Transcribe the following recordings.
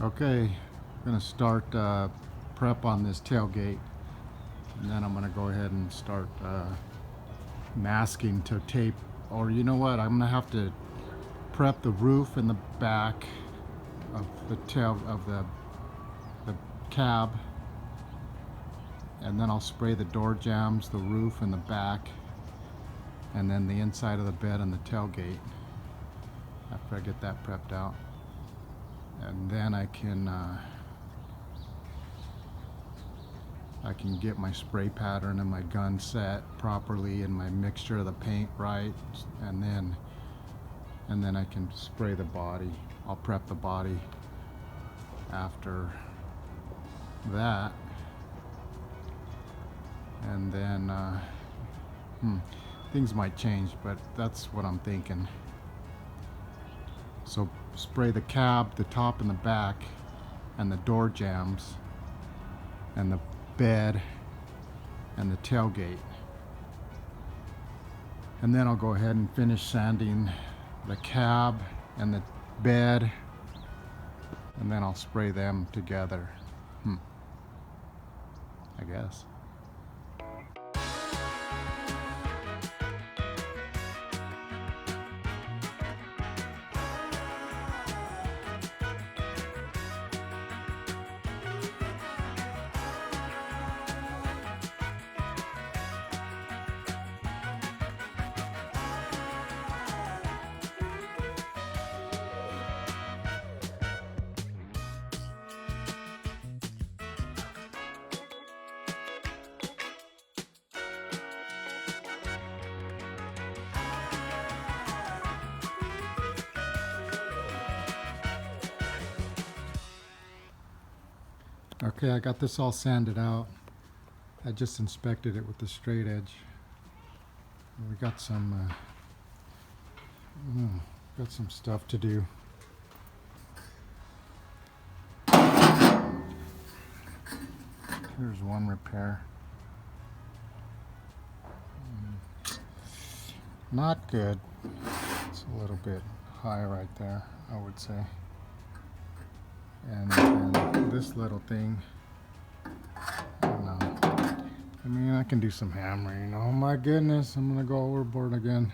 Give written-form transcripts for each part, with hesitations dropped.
Okay, I'm gonna start prep on this tailgate, and then I'm gonna go ahead and start masking to tape. Or you know what? I'm gonna have to prep the roof and the back of the tail of the cab, and then I'll spray the door jambs, the roof, and the back, and then the inside of the bed and the tailgate after I get that prepped out. And then I can get my spray pattern and my gun set properly and my mixture of the paint right, and then I can spray the body. I'll prep the body after that, and then things might change, but that's what I'm thinking. So spray the cab, the top and the back, and the door jambs, and the bed, and the tailgate. And then I'll go ahead and finish sanding the cab and the bed, and then I'll spray them together. I guess. Okay, I got this all sanded out. I just inspected it with the straight edge. We got some stuff to do. Here's one repair. Not good. It's a little bit high right there, I would say. And then this little thing, I don't know. I mean, I can do some hammering. Oh my goodness, I'm gonna go overboard again.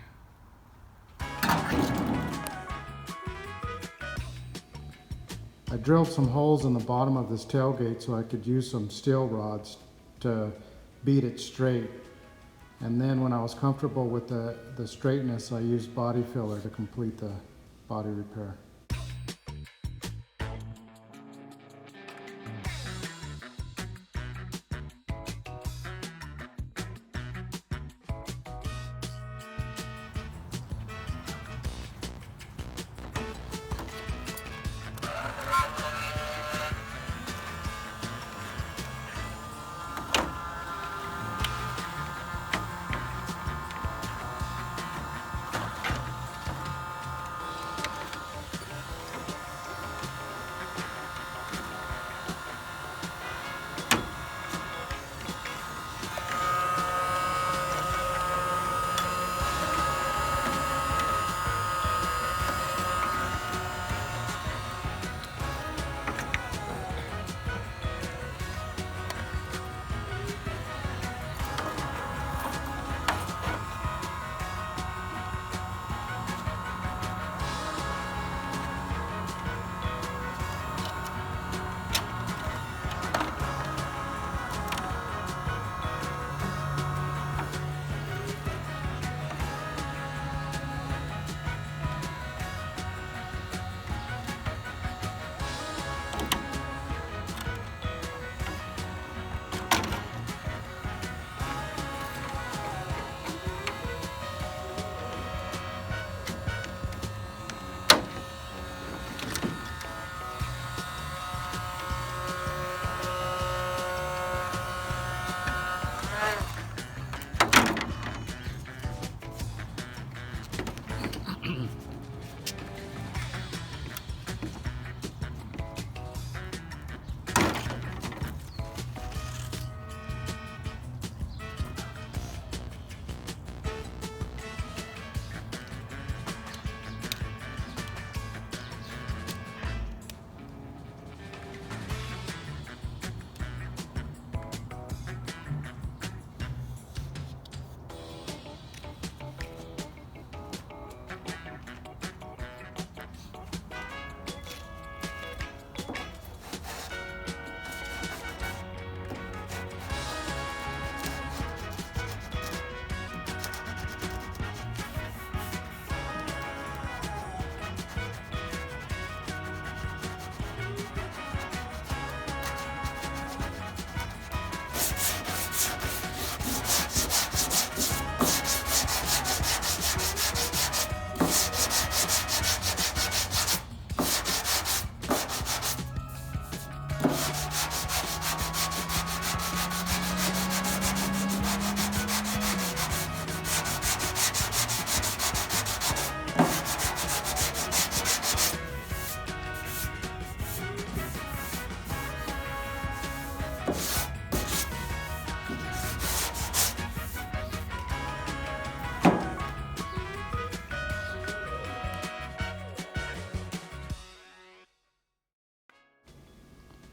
I drilled some holes in the bottom of this tailgate so I could use some steel rods to beat it straight. And then when I was comfortable with the straightness, I used body filler to complete the body repair.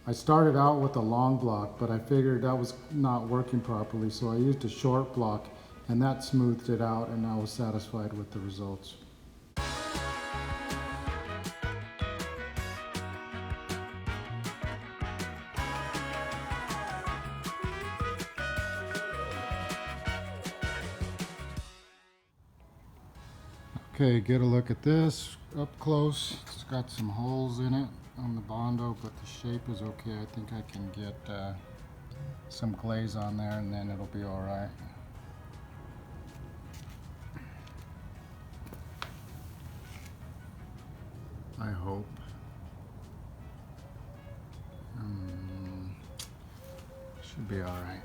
I started out with a long block, but I figured that was not working properly, so I used a short block, and that smoothed it out, and I was satisfied with the results. Okay, get a look at this up close. It's got some holes in it on the Bondo, but the shape is okay. I think I can get some glaze on there and then it'll be all right. I hope. Should be all right.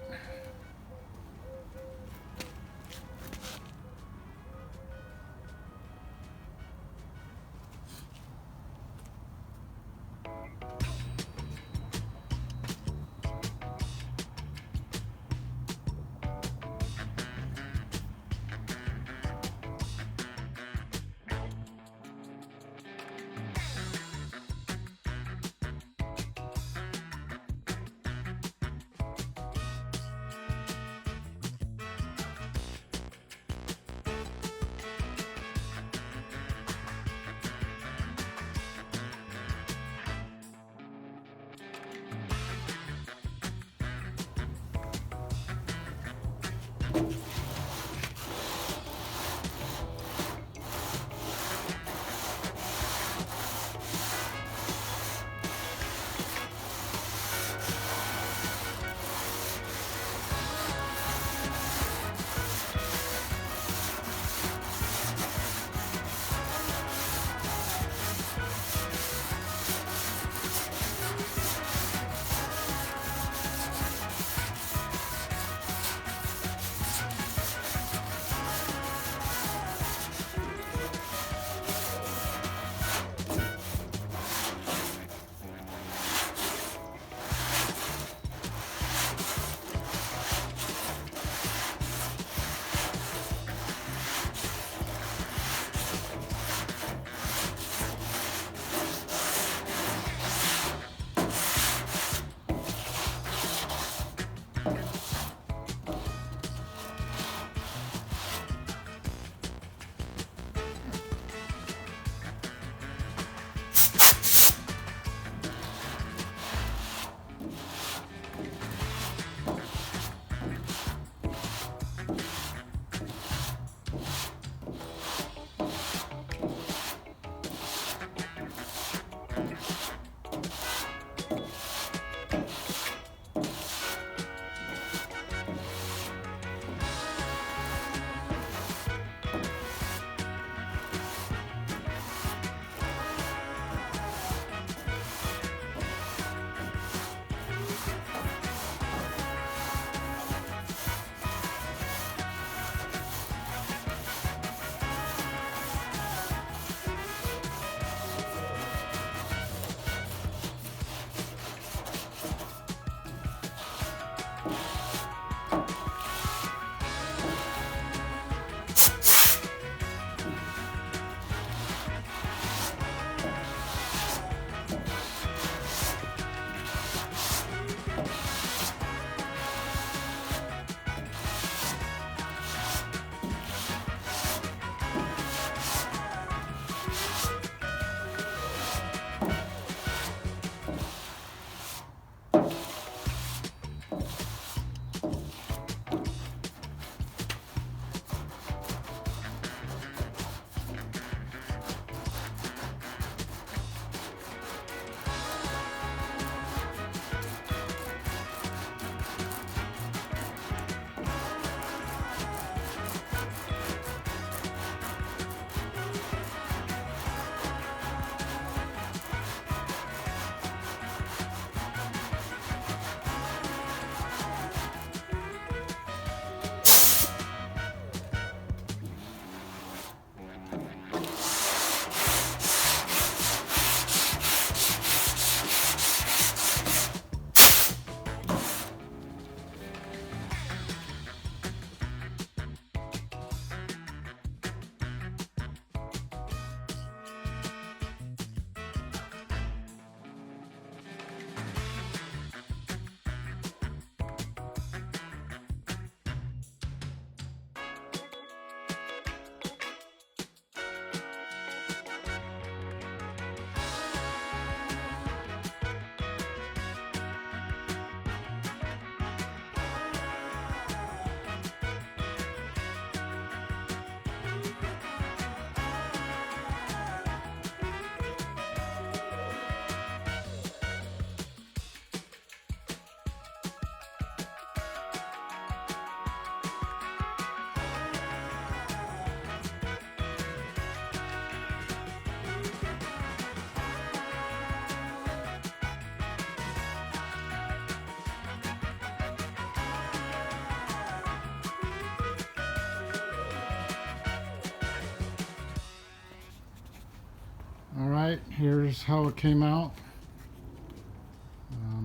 All right, here's how it came out.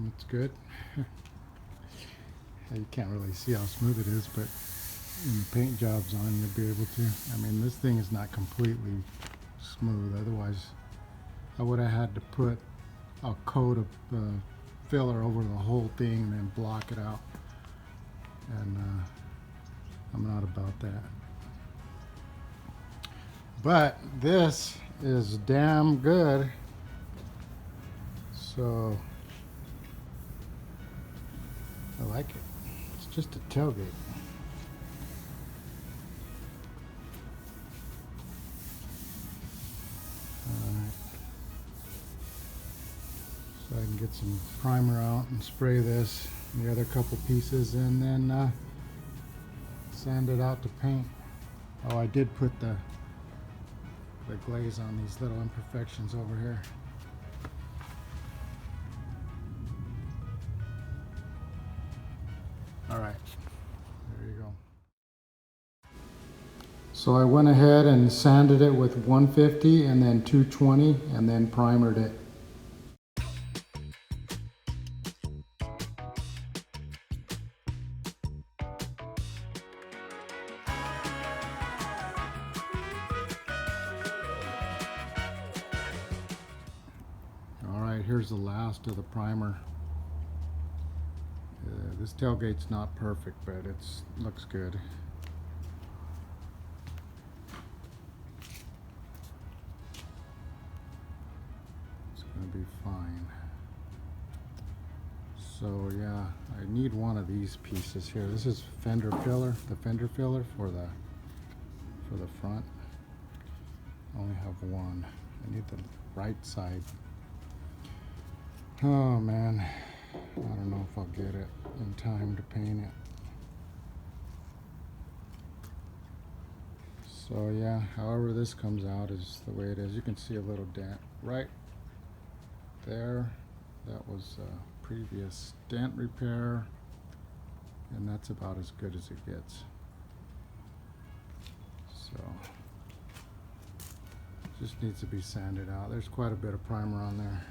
It's good. You can't really see how smooth it is, but when the paint job's on, you'll be able to. I mean, this thing is not completely smooth. Otherwise, I would have had to put a coat of filler over the whole thing and then block it out. And I'm not about that. But this is damn good. So I like it. It's just a tailgate. Alright. So I can get some primer out and spray this and the other couple pieces and then sand it out to paint. Oh, I did put the glaze on these little imperfections over here. All right, there you go. So I went ahead and sanded it with 150 and then 220 and then primered it. All right, here's the last of the primer. This tailgate's not perfect, but it looks good. It's gonna be fine. So yeah, I need one of these pieces here. This is fender filler, the fender filler for the front. I only have one. I need the right side. Oh man, I don't know if I'll get it in time to paint it. So yeah, however this comes out is the way it is. You can see a little dent right there. That was a previous dent repair, and that's about as good as it gets. So just needs to be sanded out. There's quite a bit of primer on there,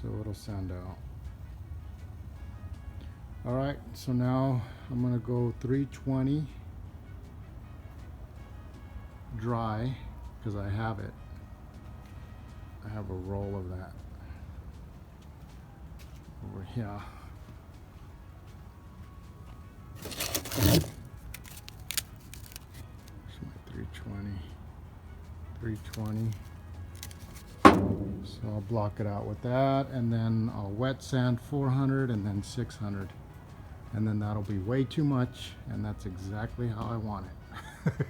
so it'll sand out. All right, so now I'm gonna go 320 dry because I have it. I have a roll of that over here. There's my 320. So I'll block it out with that, and then I'll wet sand 400 and then 600. And then that'll be way too much, and that's exactly how I want it.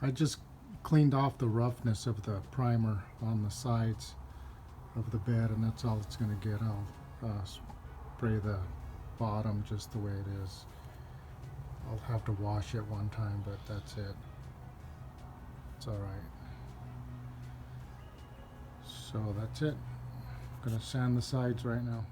I just cleaned off the roughness of the primer on the sides of the bed, and that's all it's going to get. I'll spray the bottom just the way it is. I'll have to wash it one time, but that's it. It's all right. So that's it. I'm going to sand the sides right now.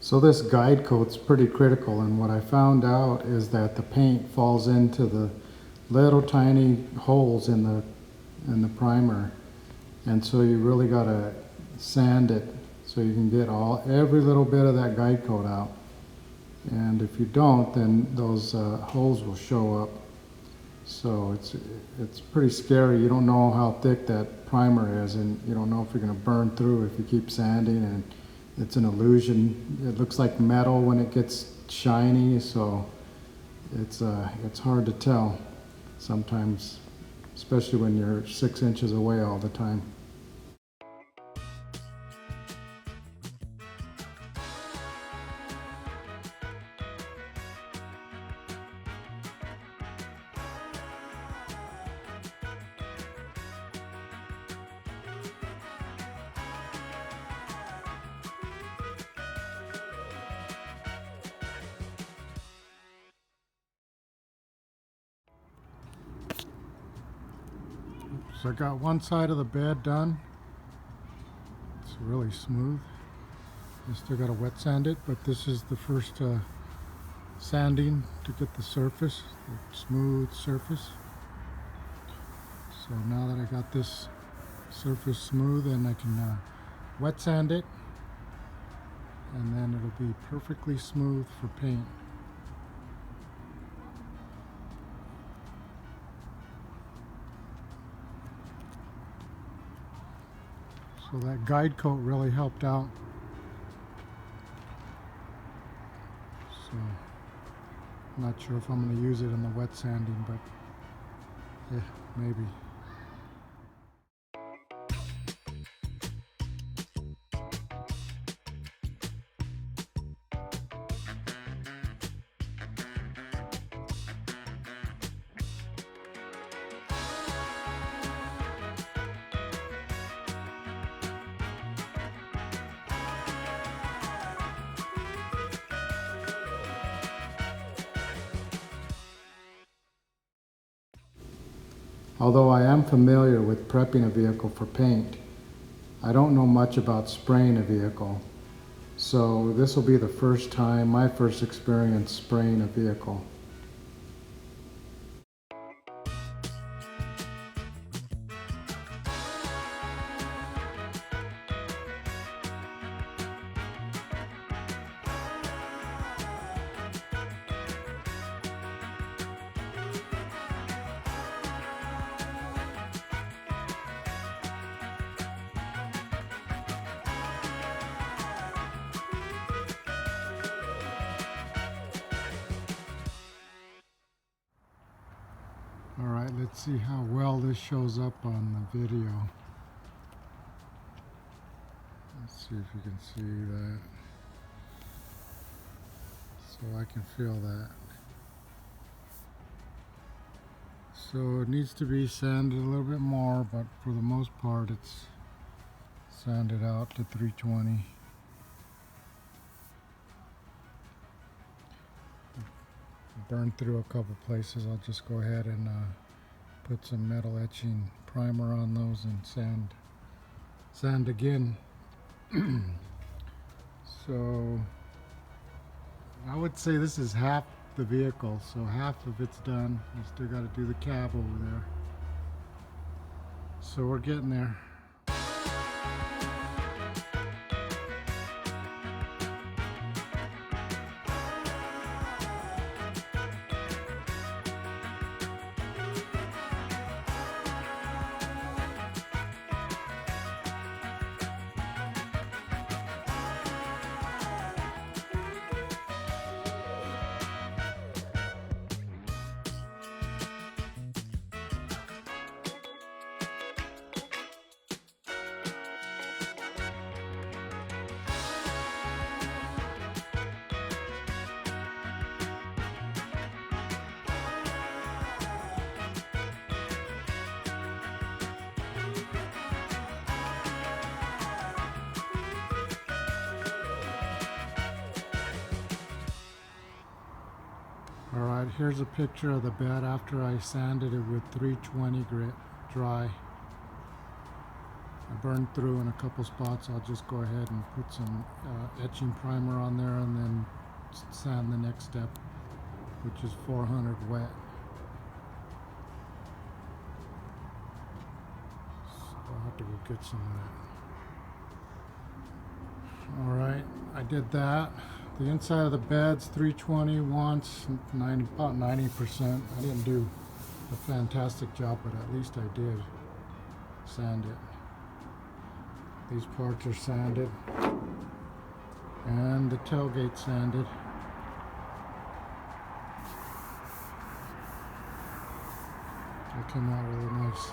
So this guide coat's pretty critical, and what I found out is that the paint falls into the little tiny holes in the primer, and so you really got to sand it so you can get every little bit of that guide coat out. And if you don't, then those holes will show up. So it's pretty scary. You don't know how thick that primer is, and you don't know if you're going to burn through if you keep sanding, and it's an illusion. It looks like metal when it gets shiny, so it's hard to tell sometimes, especially when you're 6 inches away all the time. So I got one side of the bed done. It's really smooth. I still got to wet sand it, but this is the first sanding to get the surface, the smooth surface. So now that I got this surface smooth, and I can wet sand it, and then it'll be perfectly smooth for paint. So that guide coat really helped out. So I'm not sure if I'm going to use it in the wet sanding, but yeah, maybe. Although I am familiar with prepping a vehicle for paint, I don't know much about spraying a vehicle. So this will be the first time, my first experience spraying a vehicle. Alright, let's see how well this shows up on the video. Let's see if you can see that. So I can feel that. So it needs to be sanded a little bit more, but for the most part it's sanded out to 320. Burned through a couple places. I'll just go ahead and put some metal etching primer on those and sand again. So I would say this is half the vehicle, so half of it's done. You still got to do the cab over there. So we're getting there. Alright, here's a picture of the bed after I sanded it with 320 grit dry. I burned through in a couple spots. I'll just go ahead and put some etching primer on there and then sand the next step, which is 400 wet. So I'll have to go get some of that. All right, I did that. The inside of the bed's 320 once, about 90%. I didn't do a fantastic job, but at least I did sand it. These parts are sanded, and the tailgate sanded. It came out really nice.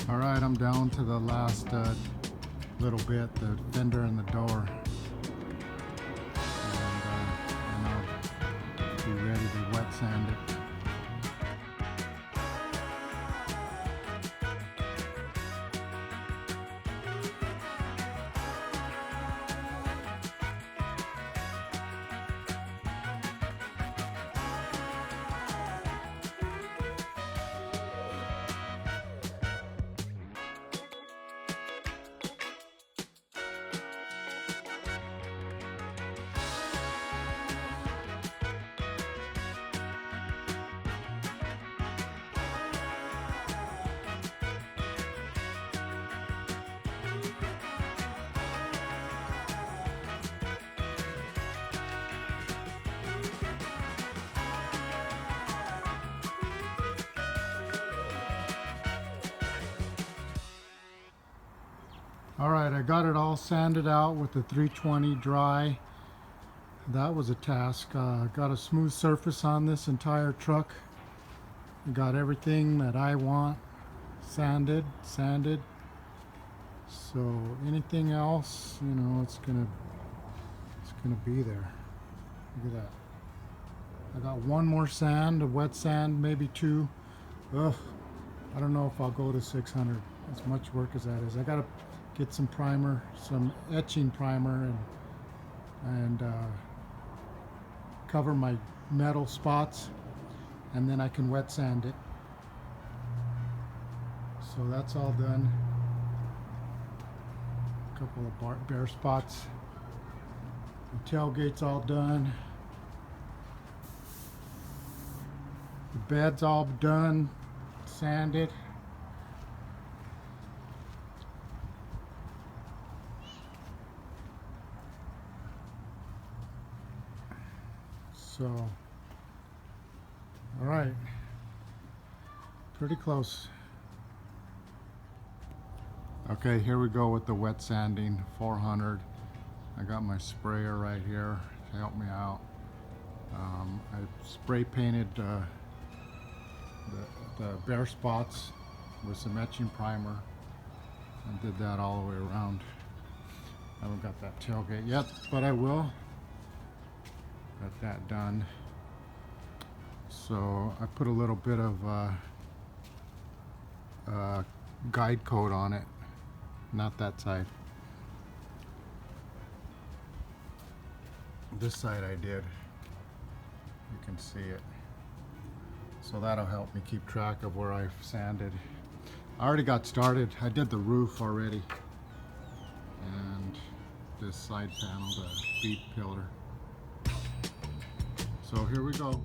All right, I'm down to the last little bit, the fender and the door. And I'll be ready to wet sand it. All right, I got it all sanded out with the 320 dry. That was a task. Got a smooth surface on this entire truck. Got everything that I want sanded. So anything else, you know, it's gonna be there. Look at that. I got one more sand, a wet sand, maybe two. Ugh, I don't know if I'll go to 600. As much work as that is. I gotta get some primer, some etching primer, and cover my metal spots, and then I can wet sand it. So that's all done. A couple of bare spots. The tailgate's all done. The bed's all done, sanded. So, all right, pretty close. Okay, here we go with the wet sanding, 400. I got my sprayer right here to help me out. I spray painted the bare spots with some etching primer and did that all the way around. I haven't got that tailgate yet, but I will. Got that done. So I put a little bit of guide coat on it, not that side. This side I did. You can see it. So that'll help me keep track of where I've sanded. I already got started. I did the roof already. And this side panel, the bead pillar. So here we go.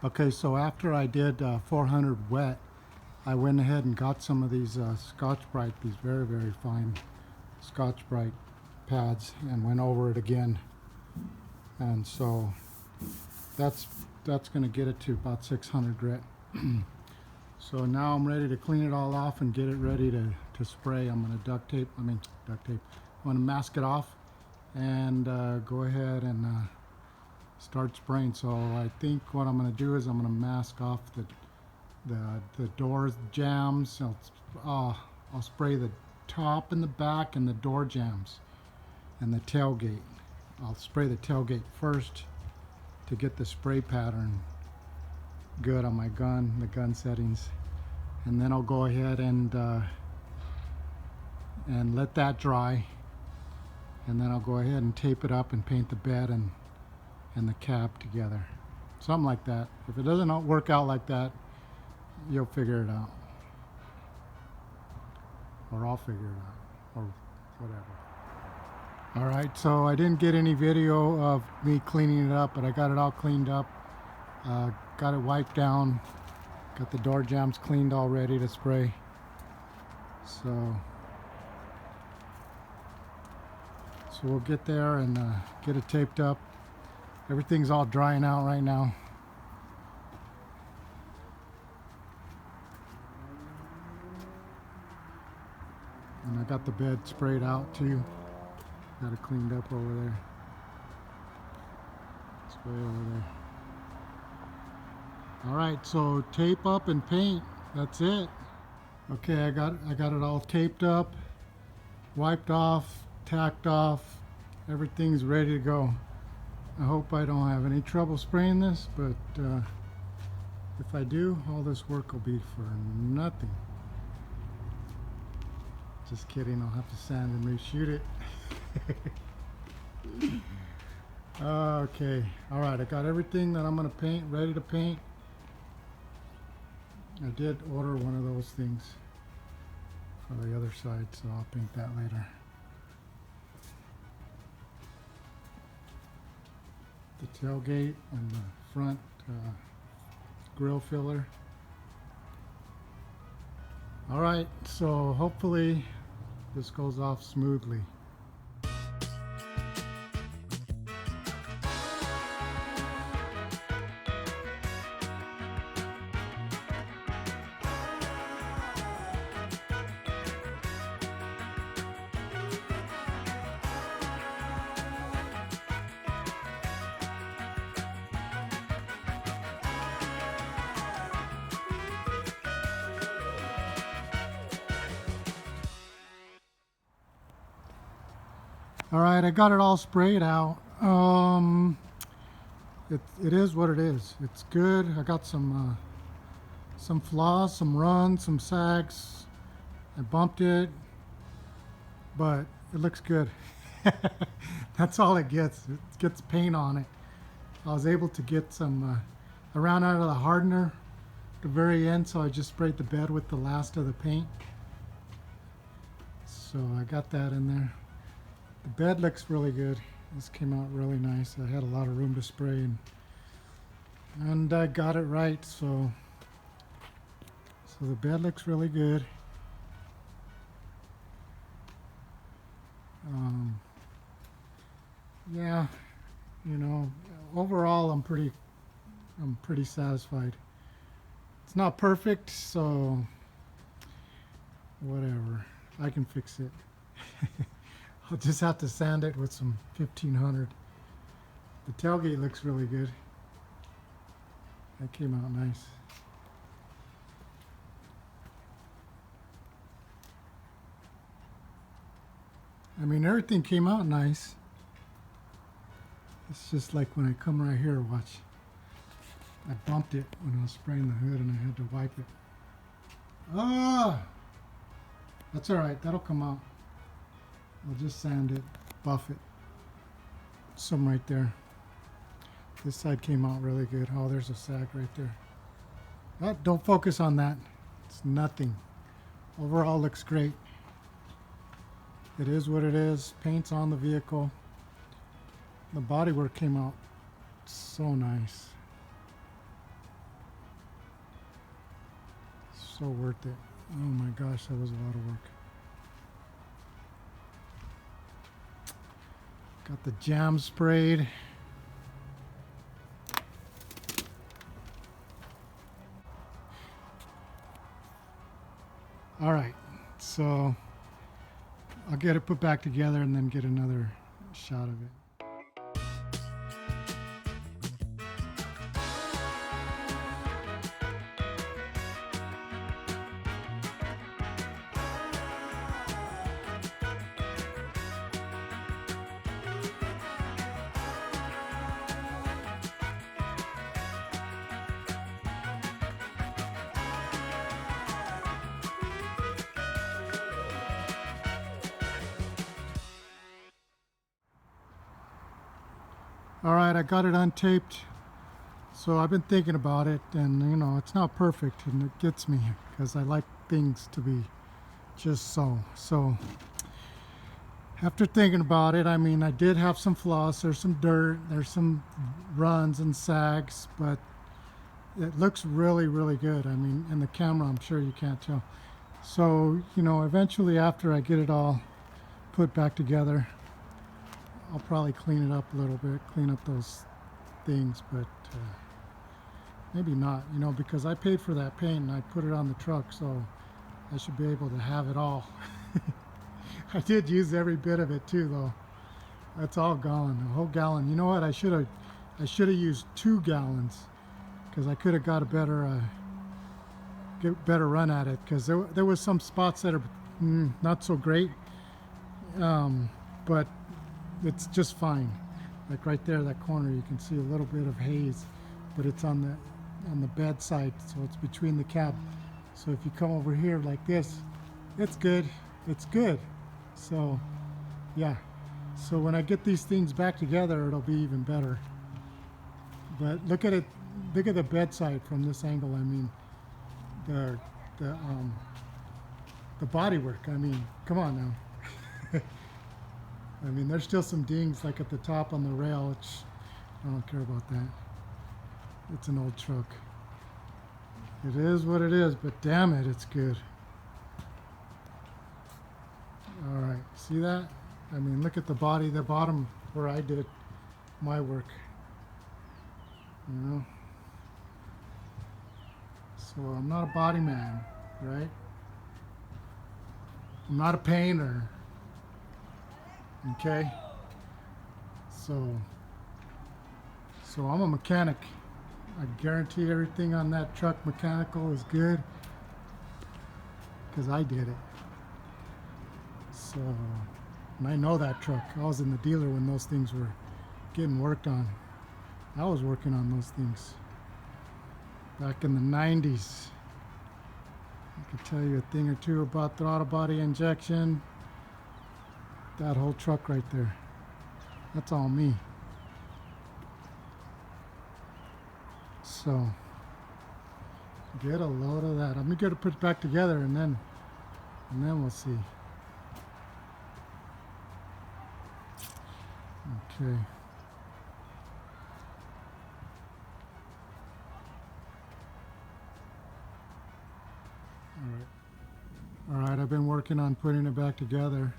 Okay, so after I did 400 wet, I went ahead and got some of these Scotch-Brite, these very, very fine Scotch-Brite pads, and went over it again. And so that's going to get it to about 600 grit. So now I'm ready to clean it all off and get it ready to spray. I'm going to duct tape. I'm going to mask it off and go ahead and start spraying. So I think what I'm going to do is I'm going to mask off the doors, jambs. I'll spray the top and the back and the door jambs and the tailgate. I'll spray the tailgate first to get the spray pattern good on my gun, the gun settings, and then I'll go ahead and let that dry, and then I'll go ahead and tape it up and paint the bed and the cab together, something like that. If it doesn't work out like that, you'll figure it out, or I'll figure it out, or whatever. Alright, so I didn't get any video of me cleaning it up, but I got it all cleaned up. Got it wiped down. Got the door jambs cleaned all ready to spray. So we'll get there and get it taped up. Everything's all drying out right now. And I got the bed sprayed out too. Got it cleaned up over there. It's way over there. Alright, so tape up and paint. That's it. Okay, I got it all taped up, wiped off, tacked off. Everything's ready to go. I hope I don't have any trouble spraying this, but if I do, all this work will be for nothing. Just kidding, I'll have to sand and reshoot it. Okay, alright, I got everything that I'm going to paint ready to paint. I did order one of those things for the other side, so I'll paint that later. The tailgate and the front grill filler. Alright, so hopefully this goes off smoothly. Alright, I got it all sprayed out. It is what it is. It's good. I got some flaws, some runs, some sags. I bumped it, but it looks good. That's all it gets. It gets paint on it. I was able to get some, I ran out of the hardener at the very end, so I just sprayed the bed with the last of the paint. So I got that in there. The bed looks really good. This came out really nice. I had a lot of room to spray, and I got it right. So the bed looks really good. Yeah, you know, overall I'm pretty satisfied. It's not perfect, so whatever. I can fix it. I'll just have to sand it with some 1500. The tailgate looks really good. That came out nice. I mean, everything came out nice. It's just like when I come right here, watch. I bumped it when I was spraying the hood and I had to wipe it. Ah! That's alright, that'll come out. I'll just sand it, buff it. Some right there. This side came out really good. Oh, there's a sag right there. Oh, don't focus on that. It's nothing. Overall looks great. It is what it is. Paint's on the vehicle. The bodywork came out so nice. So worth it. Oh my gosh, that was a lot of work. Got the jam sprayed. All right, so I'll get it put back together and then get another shot of it. All right, I got it untaped. So I've been thinking about it, and you know, it's not perfect, and it gets me because I like things to be just so. So after thinking about it, I mean, I did have some flaws. There's some dirt, there's some runs and sags, but it looks really, really good. I mean, in the camera, I'm sure you can't tell. So, you know, eventually after I get it all put back together, I'll probably clean it up a little bit, clean up those things, but maybe not, you know, because I paid for that paint and I put it on the truck, so I should be able to have it all. I did use every bit of it too, though. That's all gone, a whole gallon. You know what? I should have used 2 gallons because I could have got a better run at it, because there was some spots that are not so great, but it's just fine. Like right there, that corner, you can see a little bit of haze, but it's on the bed side, so it's between the cab. So if you come over here like this, it's good. It's good. So yeah. So when I get these things back together, it'll be even better. But look at it. Look at the bedside from this angle. I mean, the bodywork. I mean, come on now. I mean, there's still some dings like at the top on the rail, which I don't care about that. It's an old truck. It is what it is, but damn it, it's good. All right, see that? I mean, look at the body, the bottom where I did my work. You know? So I'm not a body man, right? I'm not a painter. Okay? So I'm a mechanic. I guarantee everything on that truck mechanical is good because I did it. So, and I know that truck. I was in the dealer when those things were getting worked on. I was working on those things back in the 90s. I could tell you a thing or two about throttle body injection. That whole truck right there. That's all me. So get a load of that. I'm gonna get it put back together, and then we'll see. Okay. All right, I've been working on putting it back together.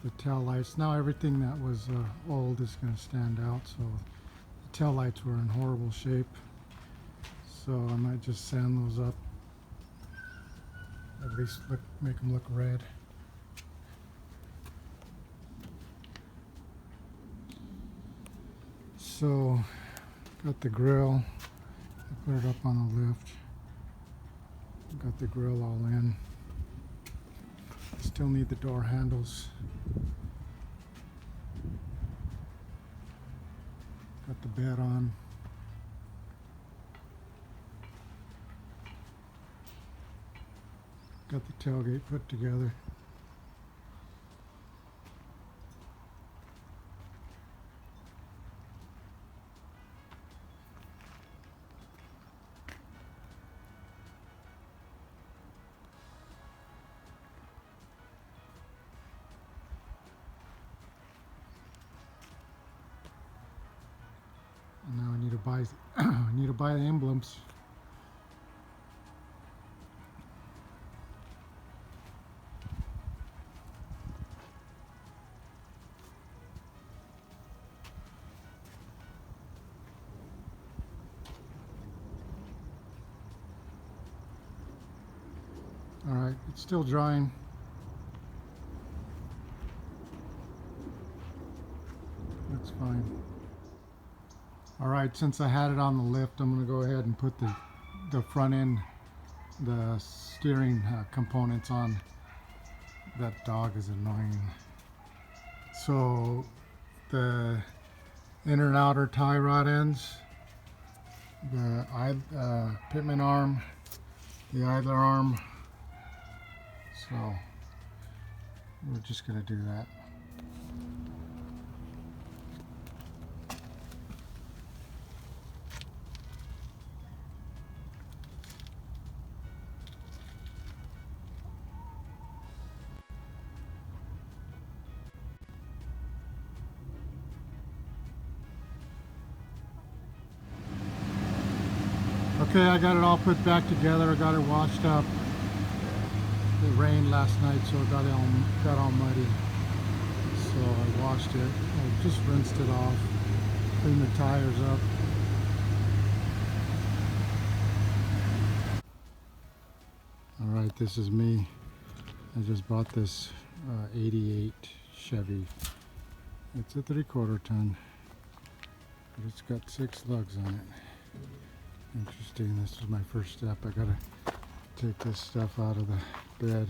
The tail lights. Now everything that was old is going to stand out. So the tail lights were in horrible shape. So I might just sand those up. At least make them look red. So got the grill. I put it up on the lift. Got the grill all in. Still need the door handles. Got the bed on. Got the tailgate put together. And now I need to buy the emblems. All right, it's still drying. That's fine. All right, since I had it on the lift, I'm gonna go ahead and put the front end, the steering components on. That dog is annoying. So the inner and outer tie rod ends, the pitman arm, the idler arm. So we're just gonna do that. Okay, I got it all put back together. I got it washed up. It rained last night, so it got all muddy. So I washed it. I just rinsed it off, cleaned the tires up. All right, this is me. I just bought this 88 Chevy. It's a 3/4 ton, but it's got 6 lugs on it. Interesting. This is my first step. I gotta take this stuff out of the bed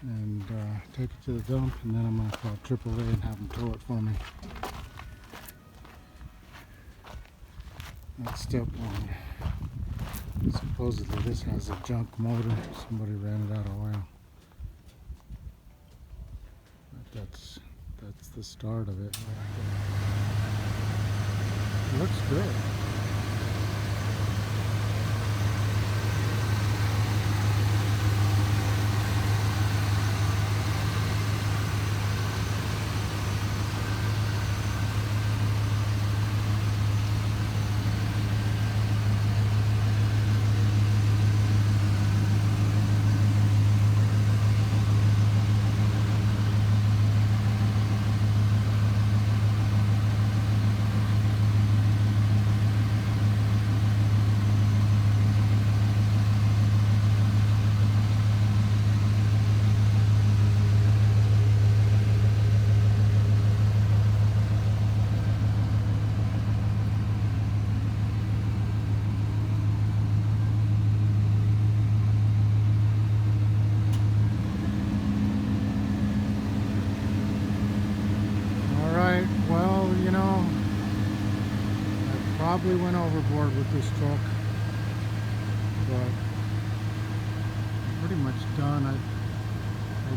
and take it to the dump, and then I'm gonna call AAA and have them tow it for me. That's step 1. Supposedly this has a junk motor. Somebody ran it out of oil. But that's the start of it right there. It looks good. Probably went overboard with this truck, but I'm pretty much done. I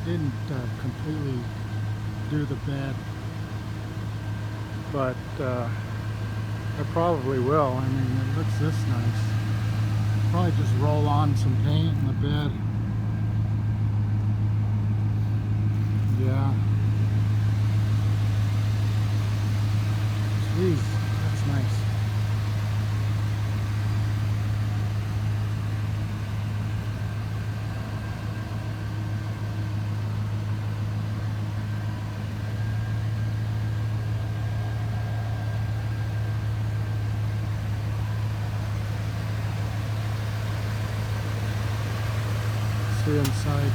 didn't completely do the bed, but I probably will. I mean, it looks this nice. Probably just roll on some paint in the bed. Yeah. Jeez, that's nice. See inside.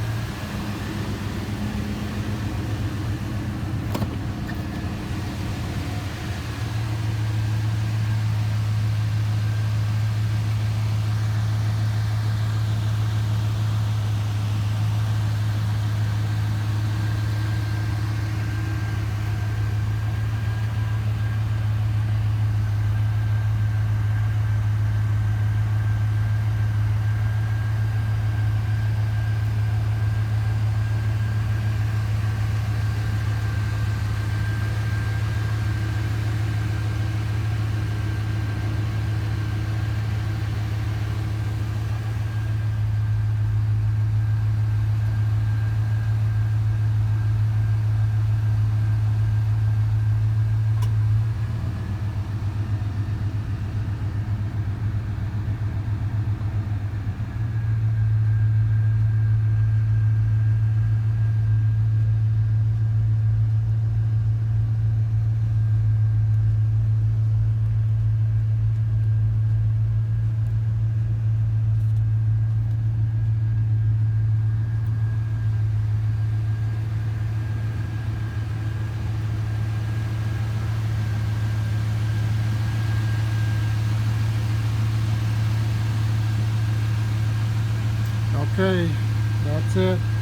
Okay, that's it.